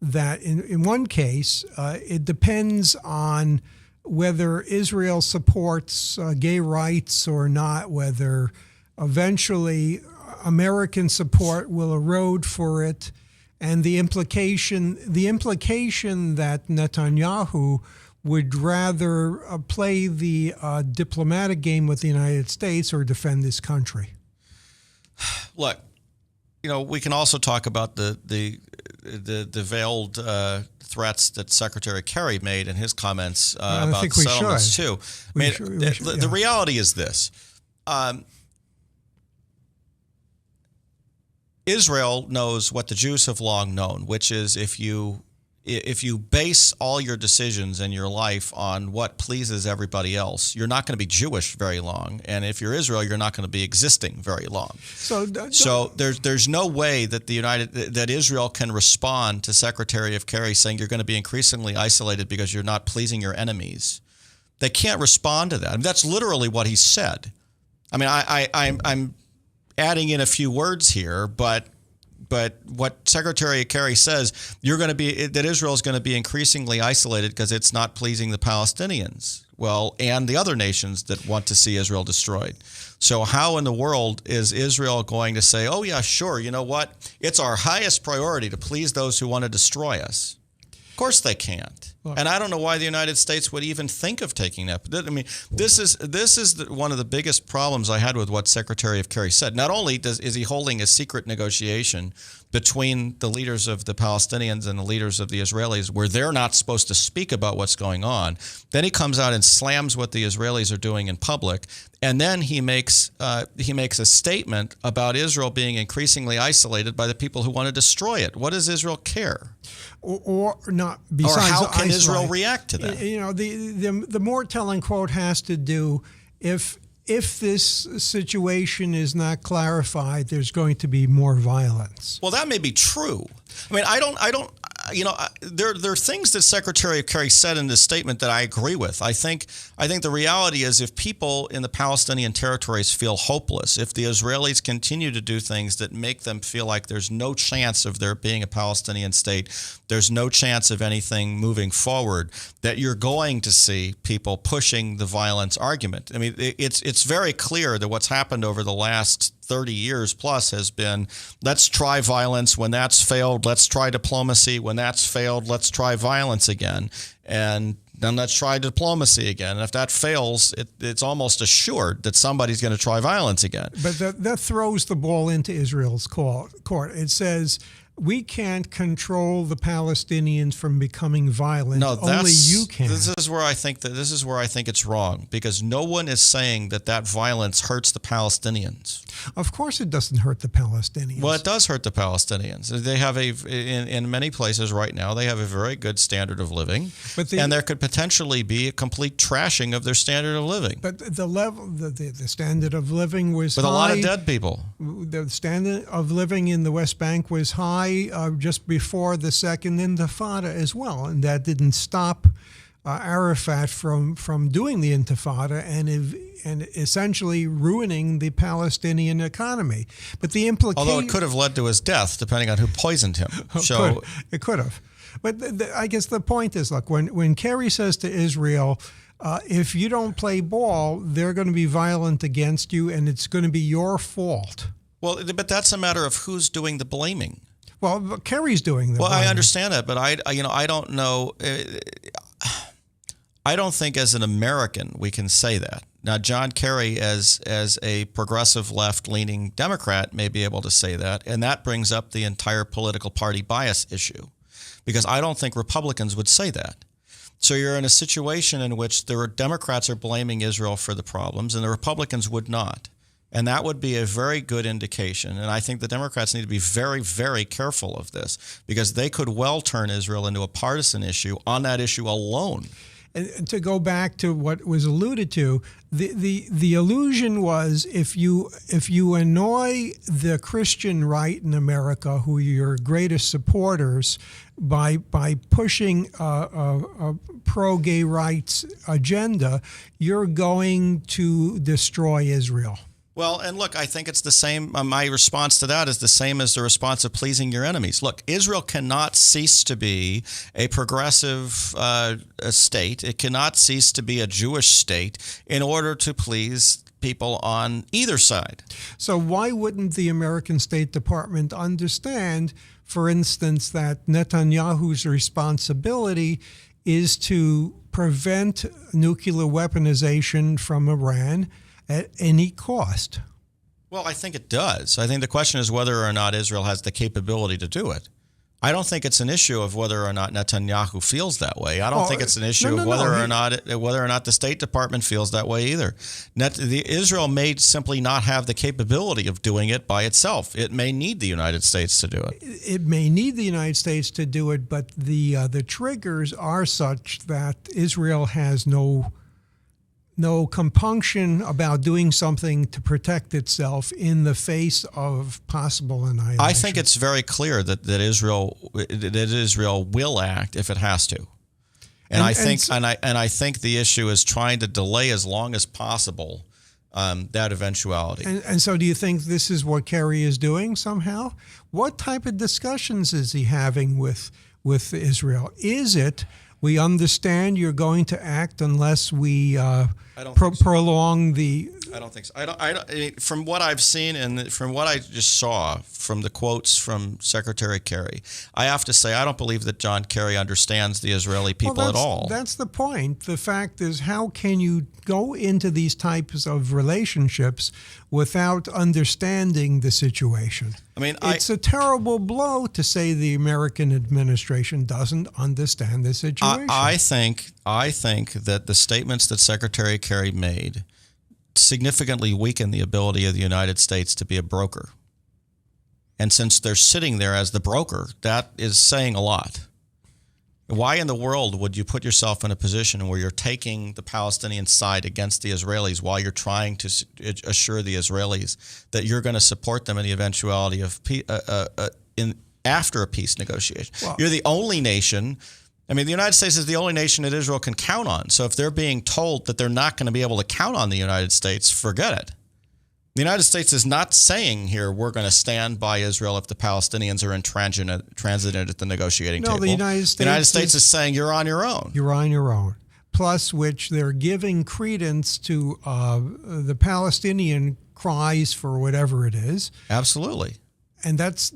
that in one case, it depends on whether Israel supports gay rights or not, whether eventually American support will erode for it, and the implication that Netanyahu would rather play the diplomatic game with the United States or defend this country. Look, we can also talk about the veiled threats that Secretary Kerry made in his comments about settlements too. The reality is this: Israel knows what the Jews have long known, which is if you base all your decisions in your life on what pleases everybody else, you're not going to be Jewish very long, and if you're Israel, you're not going to be existing very long. So there's no way that that Israel can respond to Secretary of Kerry saying you're going to be increasingly isolated because you're not pleasing your enemies. They can't respond to that. I mean, that's literally what he said. I mean, I'm adding in a few words here, but what Secretary Kerry says, that Israel is going to be increasingly isolated because it's not pleasing the Palestinians, and the other nations that want to see Israel destroyed. So how in the world is Israel going to say, oh yeah, sure, you know what? It's our highest priority to please those who want to destroy us. Of course they can't. And I don't know why the United States would even think of taking that. I mean, this is one of the biggest problems I had with what Secretary of Kerry said. Not only is he holding a secret negotiation between the leaders of the Palestinians and the leaders of the Israelis where they're not supposed to speak about what's going on, then he comes out and slams what the Israelis are doing in public, and then he makes a statement about Israel being increasingly isolated by the people who want to destroy it. What does Israel care? Or not? Besides, or how can Israel react to that? The more telling quote has to do if this situation is not clarified, there's going to be more violence. Well, that may be true. I mean, I don't. There are things that Secretary of Kerry said in this statement that I agree with. I think the reality is if people in the Palestinian territories feel hopeless, if the Israelis continue to do things that make them feel like there's no chance of there being a Palestinian state, there's no chance of anything moving forward, that you're going to see people pushing the violence argument. I mean, it's very clear that what's happened over the last 30 years plus has been, let's try violence. When that's failed, let's try diplomacy. When that's failed, let's try violence again. And then let's try diplomacy again. And if that fails, it's almost assured that somebody's going to try violence again. But that throws the ball into Israel's court. It says, we can't control the Palestinians from becoming violent. No, only you can. This is where I think it's wrong, because no one is saying that violence hurts the Palestinians. Of course, it doesn't hurt the Palestinians. Well, it does hurt the Palestinians. They have in many places right now, they have a very good standard of living, and there could potentially be a complete trashing of their standard of living. But the standard of living was with high. A lot of dead people. The standard of living in the West Bank was high just before the Second Intifada as well, and that didn't stop Arafat from doing the Intifada and essentially ruining the Palestinian economy. But the implication, although it could have led to his death, depending on who poisoned him. It could have. But I guess the point is, look, when Kerry says to Israel, if you don't play ball, they're going to be violent against you, and it's going to be your fault. Well, but that's a matter of who's doing the blaming. Well, Kerry's doing the blaming. I understand that, but I don't know. I don't think as an American we can say that. Now, John Kerry, as a progressive left-leaning Democrat, may be able to say that, and that brings up the entire political party bias issue, because I don't think Republicans would say that. So you're in a situation in which the Democrats are blaming Israel for the problems, and the Republicans would not. And that would be a very good indication. And I think the Democrats need to be very, very careful of this, because they could well turn Israel into a partisan issue on that issue alone. And to go back to what was alluded to, the illusion was if you annoy the Christian right in America, who are your greatest supporters, by pushing a pro-gay rights agenda, you're going to destroy Israel. Well, and look, I think it's the same. My response to that is the same as the response of pleasing your enemies. Look, Israel cannot cease to be a progressive state. It cannot cease to be a Jewish state in order to please people on either side. So why wouldn't the American State Department understand, for instance, that Netanyahu's responsibility is to prevent nuclear weaponization from Iran at any cost? Well, I think it does. I think the question is whether or not Israel has the capability to do it. I don't think it's an issue of whether or not Netanyahu feels that way. I don't think it's an issue of whether or not the State Department feels that way either. Israel may simply not have the capability of doing it by itself. It may need the United States to do it. It may need the United States to do it, but the triggers are such that Israel has no compunction about doing something to protect itself in the face of possible annihilation. I think it's very clear that Israel will act if it has to, and I think the issue is trying to delay as long as possible that eventuality. And so, do you think this is what Kerry is doing somehow? What type of discussions is he having with Israel? Is it, we understand you're going to act unless we prolong the... I don't think so. I don't, from what I've seen and from what I just saw from the quotes from Secretary Kerry, I have to say I don't believe that John Kerry understands the Israeli people at all. That's the point. The fact is, how can you go into these types of relationships without understanding the situation? I mean, it's a terrible blow to say the American administration doesn't understand the situation. I think that the statements that Secretary Kerry made significantly weaken the ability of the United States to be a broker. And since they're sitting there as the broker, that is saying a lot. Why in the world would you put yourself in a position where you're taking the Palestinian side against the Israelis while you're trying to assure the Israelis that you're going to support them in the eventuality of after a peace negotiation? Well, you're the only nation. I mean, the United States is the only nation that Israel can count on. So if they're being told that they're not going to be able to count on the United States, forget it. The United States is not saying here we're going to stand by Israel if the Palestinians are intransigent at the negotiating table. The United States is saying you're on your own. You're on your own. Plus, which they're giving credence to the Palestinian cries for whatever it is. Absolutely. And that's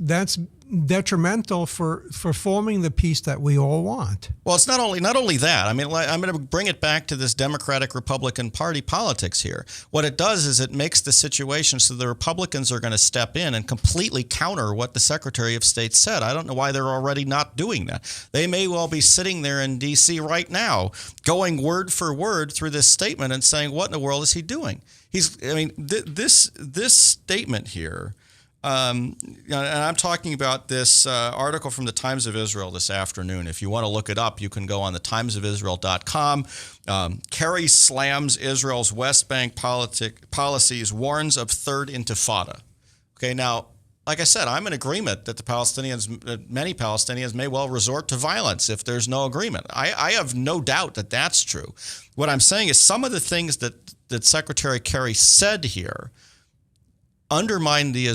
detrimental for forming the peace that we all want. Well, it's not only that. I mean, I'm going to bring it back to this Democratic-Republican Party politics here. What it does is it makes the situation so the Republicans are going to step in and completely counter what the Secretary of State said. I don't know why they're already not doing that. They may well be sitting there in D.C. right now going word for word through this statement and saying, what in the world is he doing? This statement here, and I'm talking about this article from the Times of Israel this afternoon. If you want to look it up, you can go on the timesofisrael.com. Kerry slams Israel's West Bank policies, warns of third intifada. Okay, now, like I said, I'm in agreement that many Palestinians may well resort to violence if there's no agreement. I have no doubt that that's true. What I'm saying is some of the things that Secretary Kerry said here undermine the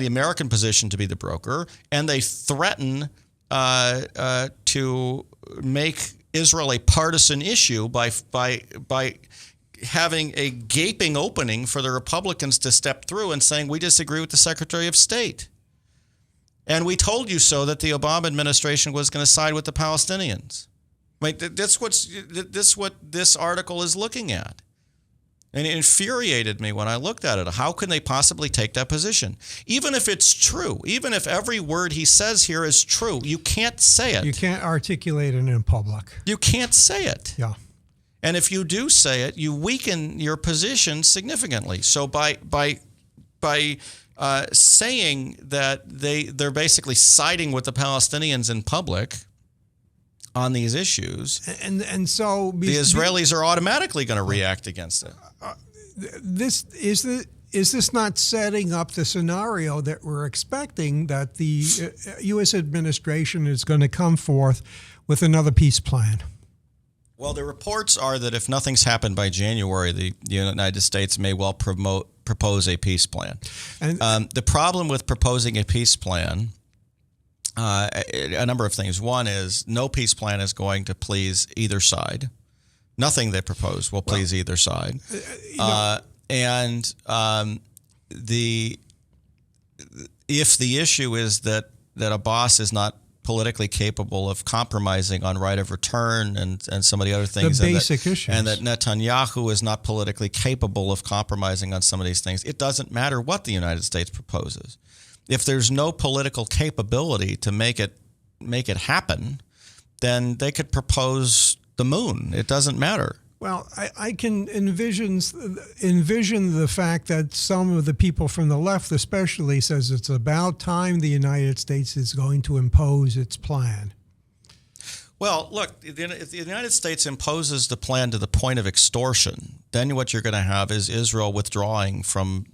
American position to be the broker, and they threaten to make Israel a partisan issue by having a gaping opening for the Republicans to step through and saying, we disagree with the Secretary of State. And we told you so that the Obama administration was going to side with the Palestinians. Right? That's what this article is looking at. And it infuriated me when I looked at it. How can they possibly take that position? Even if it's true, even if every word he says here is true, you can't say it. You can't articulate it in public. You can't say it. Yeah. And if you do say it, you weaken your position significantly. So by saying that they're basically siding with the Palestinians in public on these issues, and so the Israelis are automatically going to react against it. Is this not setting up the scenario that we're expecting, that the U.S. administration is going to come forth with another peace plan? Well, the reports are that if nothing's happened by January, the United States may well propose a peace plan. And the problem with proposing a peace plan, a number of things. One is no peace plan is going to please either side. Nothing they propose will please either side. If the issue is that Abbas is not politically capable of compromising on right of return and some of the other things, the basic issues, and that Netanyahu is not politically capable of compromising on some of these things, it doesn't matter what the United States proposes. If there's no political capability to make it happen, then they could propose the moon. It doesn't matter. Well, I can envision the fact that some of the people from the left especially says it's about time the United States is going to impose its plan. Well, look, if the United States imposes the plan to the point of extortion, then what you're going to have is Israel withdrawing from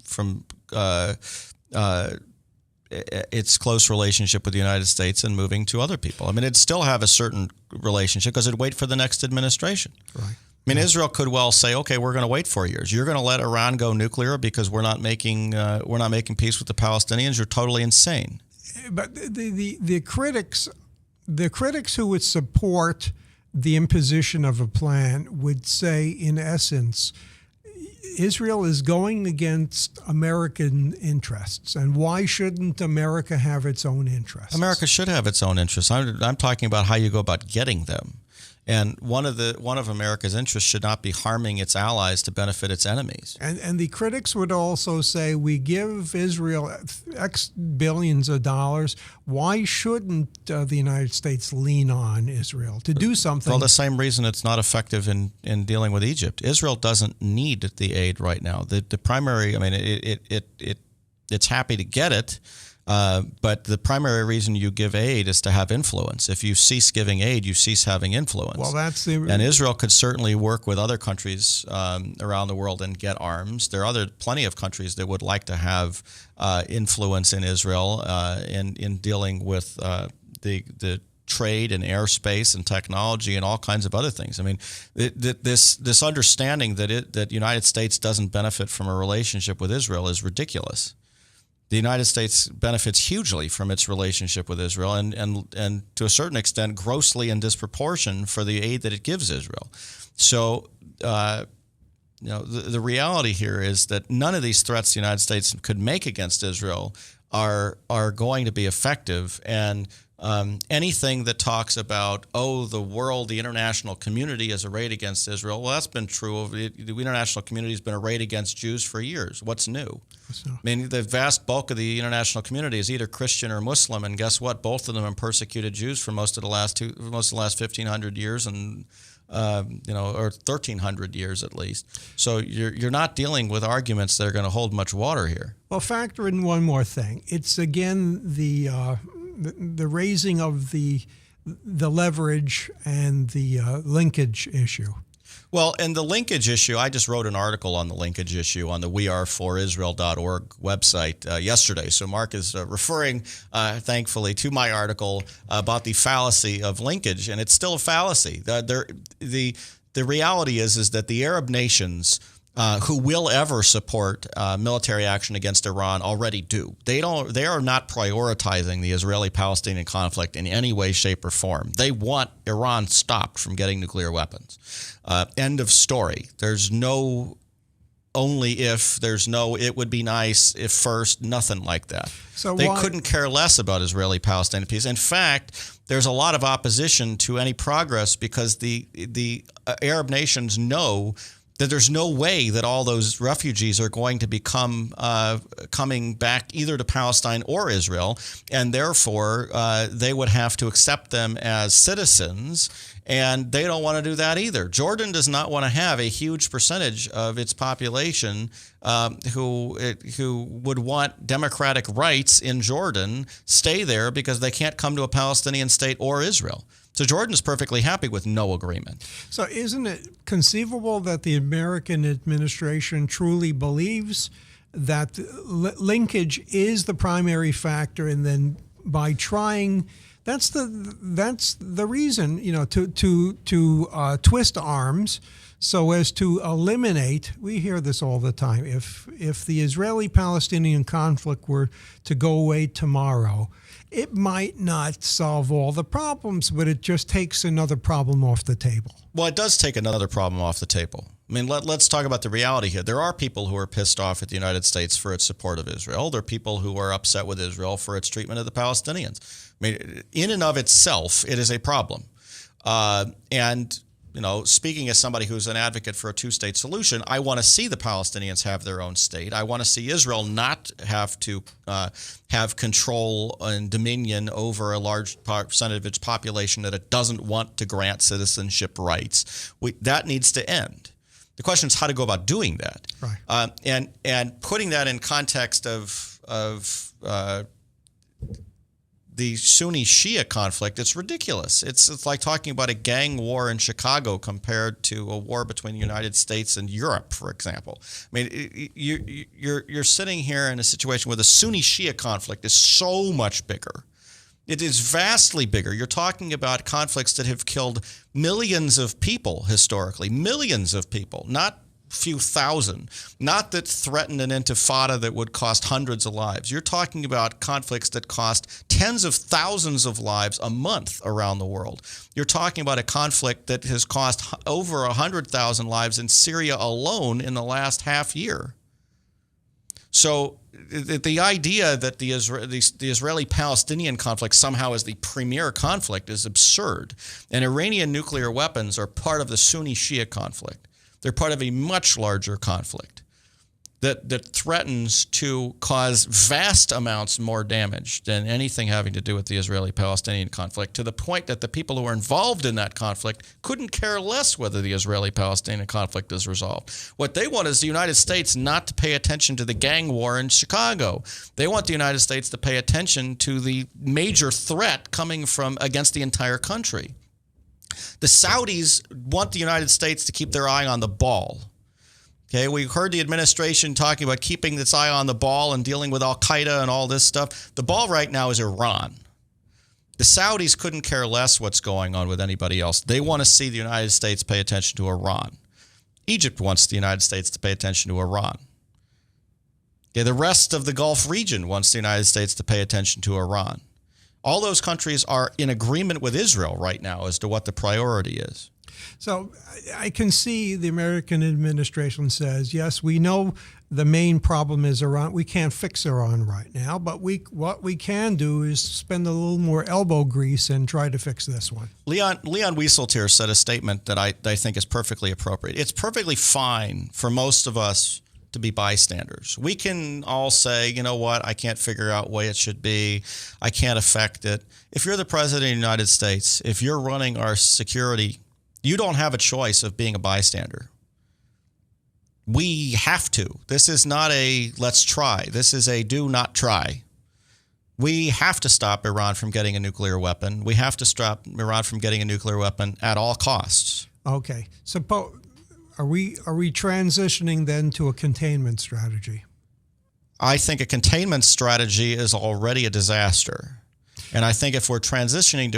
its close relationship with the United States and moving to other people. I mean, it'd still have a certain relationship because it'd wait for the next administration. Right. I mean, Israel could well say, "Okay, we're going to wait 4 years. You're going to let Iran go nuclear because we're not making peace with the Palestinians. You're totally insane." But the critics who would support the imposition of a plan would say, in essence, Israel is going against American interests, and why shouldn't America have its own interests? America should have its own interests. I'm talking about how you go about getting them. And one of America's interests should not be harming its allies to benefit its enemies. And the critics would also say, we give Israel X billions of dollars. Why shouldn't the United States lean on Israel to do something? Well, the same reason it's not effective in dealing with Egypt. Israel doesn't need the aid right now. The primary, I mean, it's happy to get it. But the primary reason you give aid is to have influence. If you cease giving aid, you cease having influence. Well, and Israel could certainly work with other countries around the world and get arms. There are plenty of countries that would like to have influence in Israel in dealing with the trade and airspace and technology and all kinds of other things. I mean, this understanding that the United States doesn't benefit from a relationship with Israel is ridiculous. The United States benefits hugely from its relationship with Israel and to a certain extent grossly in disproportion for the aid that it gives Israel. So the reality here is that none of these threats the United States could make against Israel are going to be effective. And anything that talks about, the world, the international community is arrayed against Israel, well, that's been true. The international community has been arrayed against Jews for years. What's new? I mean, the vast bulk of the international community is either Christian or Muslim, and guess what? Both of them have persecuted Jews for most of the last 1,500 years, and or 1,300 years at least. So you're not dealing with arguments that are going to hold much water here. Well, factor in one more thing. It's again the raising of the leverage and the linkage issue. Well, and the linkage issue, I just wrote an article on the linkage issue on the weareforisrael.org website yesterday. So Mark is referring, thankfully, to my article about the fallacy of linkage, and it's still a fallacy. The reality is that the Arab nations who will ever support military action against Iran already do. They are not prioritizing the Israeli-Palestinian conflict in any way, shape, or form. They want Iran stopped from getting nuclear weapons. End of story. There's no only if, there's no it would be nice if first, nothing like that. So they couldn't care less about Israeli-Palestinian peace. In fact, there's a lot of opposition to any progress because the Arab nations know that there's no way that all those refugees are going to become coming back either to Palestine or Israel, and therefore they would have to accept them as citizens, and they don't want to do that either. Jordan does not want to have a huge percentage of its population who would want democratic rights in Jordan stay there because they can't come to a Palestinian state or Israel. So Jordan's perfectly happy with no agreement. So isn't it conceivable that the American administration truly believes that linkage is the primary factor, and then by trying, that's the reason, to twist arms so as to eliminate, we hear this all the time, if the Israeli-Palestinian conflict were to go away tomorrow, it might not solve all the problems, but it just takes another problem off the table. Well, it does take another problem off the table. I mean, let's talk about the reality here. There are people who are pissed off at the United States for its support of Israel. There are people who are upset with Israel for its treatment of the Palestinians. I mean, in and of itself, it is a problem. And speaking as somebody who's an advocate for a two-state solution, I want to see the Palestinians have their own state. I want to see Israel not have to have control and dominion over a large percentage of its population that it doesn't want to grant citizenship rights. That needs to end. The question is how to go about doing that, right? And putting that in context of the Sunni-Shia conflict, it's ridiculous. It's like talking about a gang war in Chicago compared to a war between the United States and Europe, for example. I mean, you're sitting here in a situation where the Sunni-Shia conflict is so much bigger. It is vastly bigger. You're talking about conflicts that have killed millions of people historically, millions of people, not few thousand, not that threatened an intifada that would cost hundreds of lives. You're talking about conflicts that cost tens of thousands of lives a month around the world. You're talking about a conflict that has cost over 100,000 lives in Syria alone in the last half year. So the idea that the Israeli-Palestinian conflict somehow is the premier conflict is absurd. And Iranian nuclear weapons are part of the Sunni-Shia conflict. They're part of a much larger conflict that threatens to cause vast amounts more damage than anything having to do with the Israeli-Palestinian conflict, to the point that the people who are involved in that conflict couldn't care less whether the Israeli-Palestinian conflict is resolved. What they want is the United States not to pay attention to the gang war in Chicago. They want the United States to pay attention to the major threat coming from against the entire country. The Saudis want the United States to keep their eye on the ball. Okay, we heard the administration talking about keeping its eye on the ball and dealing with Al-Qaeda and all this stuff. The ball right now is Iran. The Saudis couldn't care less what's going on with anybody else. They want to see the United States pay attention to Iran. Egypt wants the United States to pay attention to Iran. Okay, the rest of the Gulf region wants the United States to pay attention to Iran. All those countries are in agreement with Israel right now as to what the priority is. So I can see the American administration says, yes, we know the main problem is Iran. We can't fix Iran right now, but what we can do is spend a little more elbow grease and try to fix this one. Leon Wieseltier said a statement that I think is perfectly appropriate. It's perfectly fine for most of us to be bystanders. We can all say, you know what, I can't figure out why it should be. I can't affect it. If you're the president of the United States, if you're running our security, you don't have a choice of being a bystander. We have to. This is not a let's try. This is a do not try. We have to stop Iran from getting a nuclear weapon. We have to stop Iran from getting a nuclear weapon at all costs. Okay. Are we transitioning then to a containment strategy? I think a containment strategy is already a disaster. And I think if we're transitioning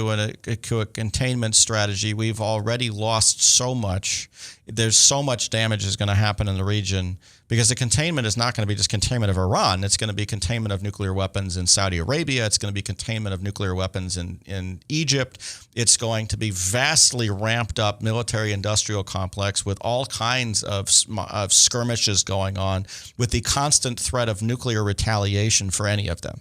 to a containment strategy, we've already lost so much. There's so much damage is going to happen in the region because the containment is not going to be just containment of Iran. It's going to be containment of nuclear weapons in Saudi Arabia. It's going to be containment of nuclear weapons in Egypt. It's going to be vastly ramped up military-industrial complex with all kinds of skirmishes going on with the constant threat of nuclear retaliation for any of them.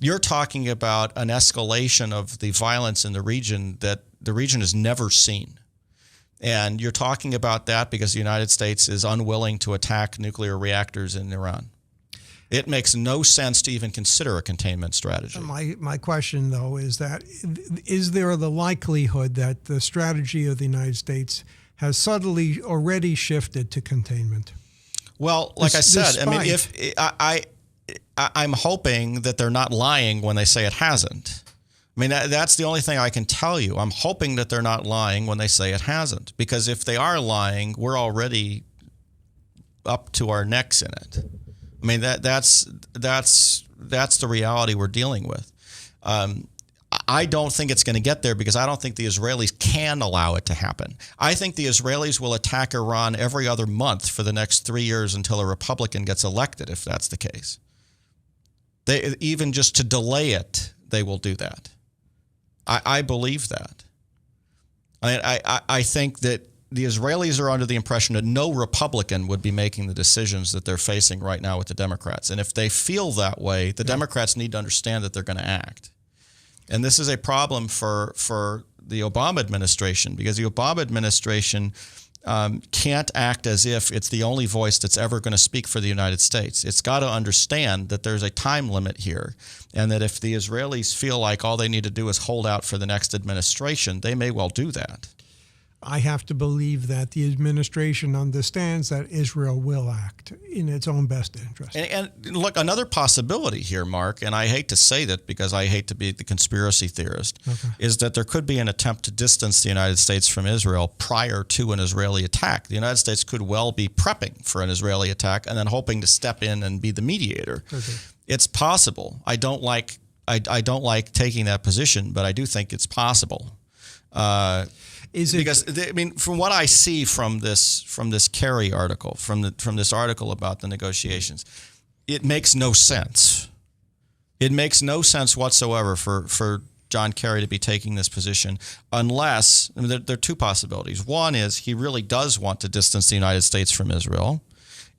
You're talking about an escalation of the violence in the region that the region has never seen. And you're talking about that because the United States is unwilling to attack nuclear reactors in Iran. It makes no sense to even consider a containment strategy. My question, though, is there the likelihood that the strategy of the United States has subtly already shifted to containment? Well, like I said, I mean, if I'm hoping that they're not lying when they say it hasn't. I mean, that's the only thing I can tell you. I'm hoping that they're not lying when they say it hasn't, because if they are lying, we're already up to our necks in it. I mean, that's the reality we're dealing with. I don't think it's going to get there because I don't think the Israelis can allow it to happen. I think the Israelis will attack Iran every other month for the next 3 years until a Republican gets elected, if that's the case. They, even just to delay it, they will do that. I believe that. I think that the Israelis are under the impression that no Republican would be making the decisions that they're facing right now with the Democrats. And if they feel that way, the Democrats need to understand that they're going to act. And this is a problem for the Obama administration, because the Obama administration can't act as if it's the only voice that's ever going to speak for the United States. It's got to understand that there's a time limit here, and that if the Israelis feel like all they need to do is hold out for the next administration, they may well do that. I have to believe that the administration understands that Israel will act in its own best interest. And look, another possibility here, Mark, and I hate to say that because I hate to be the conspiracy theorist, is that there could be an attempt to distance the United States from Israel prior to an Israeli attack. The United States could well be prepping for an Israeli attack and then hoping to step in and be the mediator. It's possible. I don't like taking that position, but I do think it's possible. Because I mean, from what I see from this Kerry article, from this article about the negotiations, it makes no sense. It makes no sense whatsoever for John Kerry to be taking this position unless, I mean, there are two possibilities. One is he really does want to distance the United States from Israel.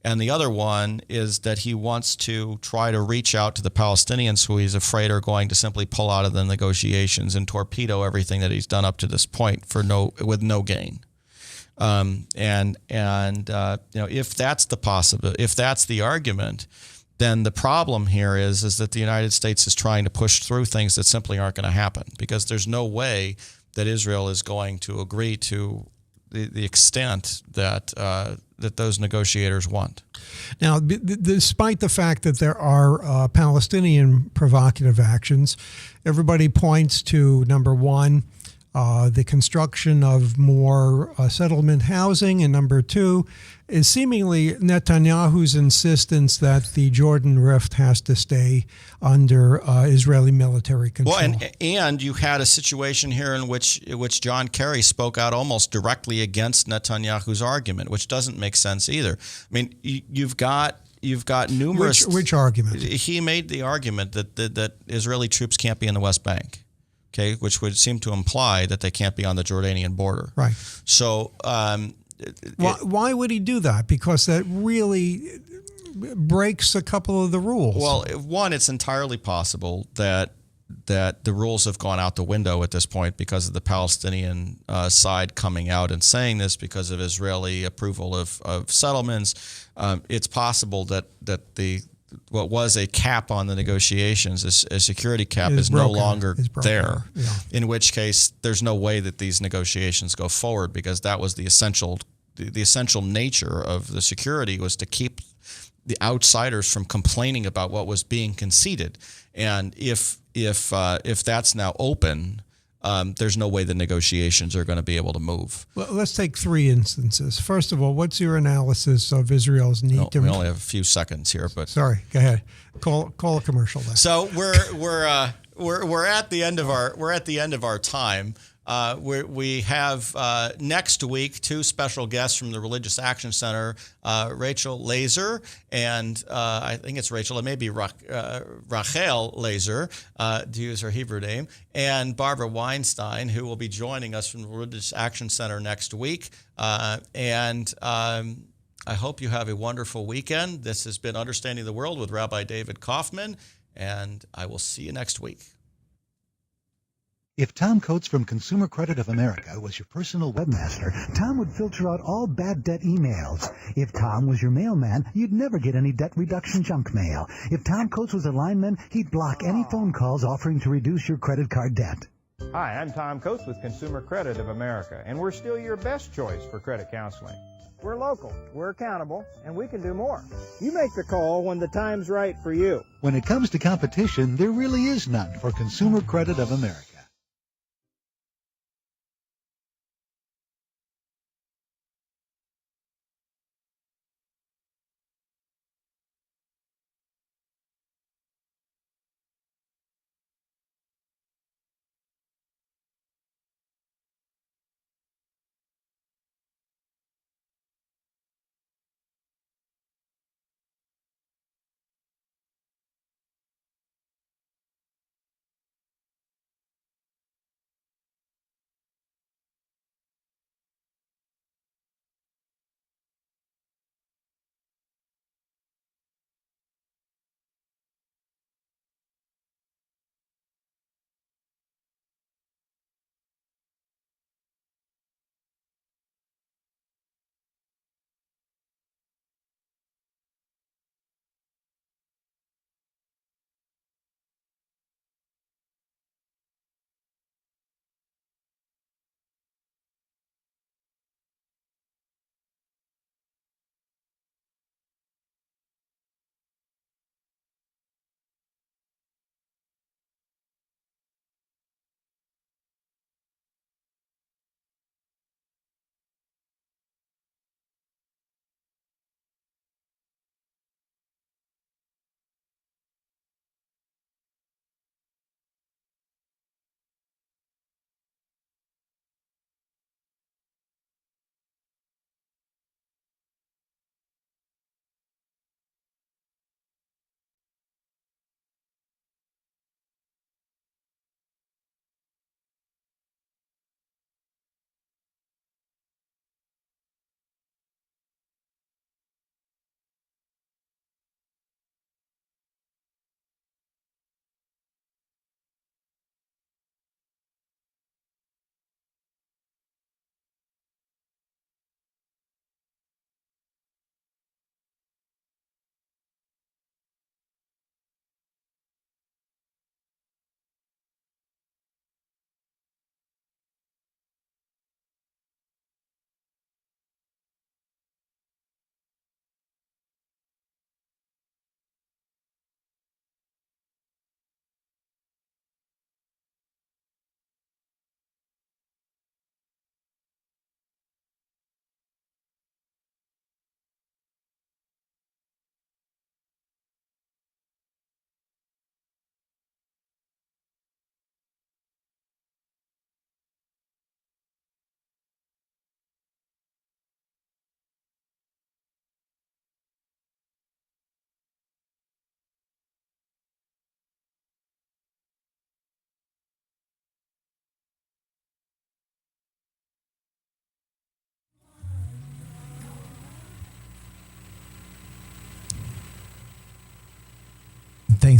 And the other one is that he wants to try to reach out to the Palestinians who he's afraid are going to simply pull out of the negotiations and torpedo everything that he's done up to this point with no gain. You know, if that's if that's the argument, then the problem here is that the United States is trying to push through things that simply aren't going to happen, because there's no way that Israel is going to agree to the extent that that those negotiators want. Now, despite the fact that there are Palestinian provocative actions, everybody points to, number one, the construction of more settlement housing, and number two is seemingly Netanyahu's insistence that the Jordan Rift has to stay under Israeli military control. Well, and you had a situation here in which John Kerry spoke out almost directly against Netanyahu's argument, which doesn't make sense either. I mean, you've got numerous. Which argument? He made the argument that Israeli troops can't be in the West Bank, okay, which would seem to imply that they can't be on the Jordanian border. Right. So Why would he do that? Because that really breaks a couple of the rules. well, one, it's entirely possible that the rules have gone out the window at this point because of the Palestinian side coming out and saying this because of Israeli approval of settlements. It's possible that the what was a cap on the negotiations, a security cap, is no longer there. Yeah. In which case, there's no way that these negotiations go forward because that was the essential nature of the security, was to keep the outsiders from complaining about what was being conceded. And if that's now open, there's no way the negotiations are going to be able to move. Well, let's take 3 instances. First of all, what's your analysis of Israel's need to? We only have a few seconds here, but sorry, go ahead. Call a commercial then. so we're at the end of our time. We have next week 2 special guests from the Religious Action Center, Rachel Laser, and I think it's Rachel, it may be Rachel Laser, to use her Hebrew name, and Barbara Weinstein, who will be joining us from the Religious Action Center next week. I hope you have a wonderful weekend. This has been Understanding the World with Rabbi David Kaufman, and I will see you next week. If Tom Coates from Consumer Credit of America was your personal webmaster, Tom would filter out all bad debt emails. If Tom was your mailman, you'd never get any debt reduction junk mail. If Tom Coates was a lineman, he'd block any phone calls offering to reduce your credit card debt. Hi, I'm Tom Coates with Consumer Credit of America, and we're still your best choice for credit counseling. We're local, we're accountable, and we can do more. You make the call when the time's right for you. When it comes to competition, there really is none for Consumer Credit of America.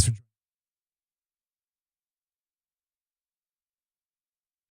Thanks for joining.